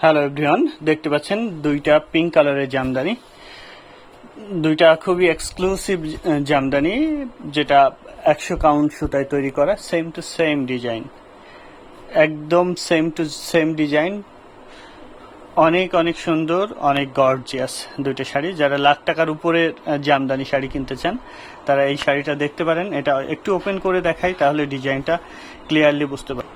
Hello everyone, দেখতে পাচ্ছেন দুইটা পিঙ্ক কালারের জামদানি। দুইটা খুবই এক্সক্লুসিভ জামদানি, যেটা 100 কাউন্ট সুতায় তৈরি করা, সেম টু সেম ডিজাইন, একদম সেম টু সেম ডিজাইন। অনেক অনেক সুন্দর, অনেক গর্জিয়াস দুইটা শাড়ি। যারা লাখ টাকার উপরে জামদানি শাড়ি কিনতে চান তারা এই শাড়িটা দেখতে পারেন। এটা একটু ওপেন করে দেখাই, তাহলে ডিজাইনটা ক্লিয়ারলি বুঝতে পারেন।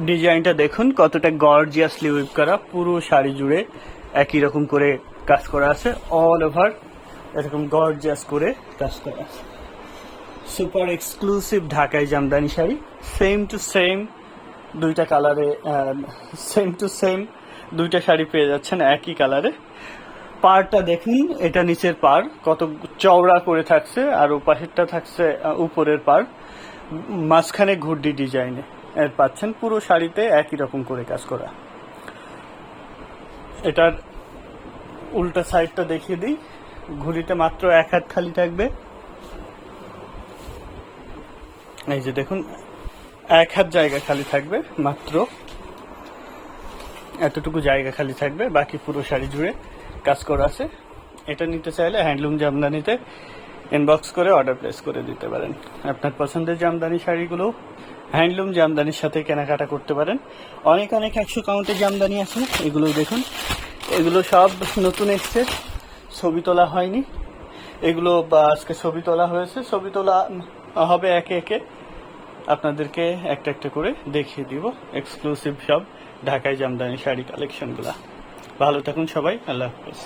ডিজাইনটা দেখুন কতটা গর্জিয়াসলি উইভ করা, পুরো শাড়ি জুড়ে একই রকম করে কাজ করা আছে, অল ওভার এরকম গর্জিয়াস করে কাজ করা আছে। সুপার এক্সক্লুসিভ ঢাকাই Jamdani sari, same to same দুইটা কালারে, সেম টু সেম দুইটা শাড়ি পেয়ে যাচ্ছেন একই কালারে। পাড়টা দেখুন, এটা নিচের পাড় কত চওড়া করে থাকছে, আর ওপাশেরটা থাকছে উপরের পাড়, মাঝখানে ঘুরডি ডিজাইনে এর পাচ্ছেন। পুরো শাড়িতে একই রকম করে কাজ করা। এটার উল্টা সাইডটা দেখিয়ে দিই। ঘুড়িতে মাত্র 1 হাত খালি থাকবে। এই যে দেখুন, 1 হাত জায়গা খালি থাকবে, মাত্র এতটুকু জায়গা খালি থাকবে, বাকি পুরো শাড়ি জুড়ে কাজ করা আছে। এটা নিতে চাইলে হ্যান্ডলুম জামদানিতে ইনবক্স করে অর্ডার প্লেস করে দিতে পারেন। আপনার পছন্দের জামদানি শাড়িগুলো হ্যান্ডলুম জামদানির সাথে কেনাকাটা করতে পারেন। অনেক অনেক 100 কাউন্টের জামদানি আছে, এগুলো দেখুন। এগুলো সব নতুন এসছে, ছবি তোলা হয়নি। এগুলো আজকে ছবি তোলা হয়েছে, ছবি তোলা হবে একে একে, আপনাদেরকে একটা একটা করে দেখিয়ে দিব এক্সক্লুসিভ সব ঢাকাই জামদানি শাড়ি কালেকশনগুলা। ভালো থাকুন সবাই, আল্লাহ হাফেজ।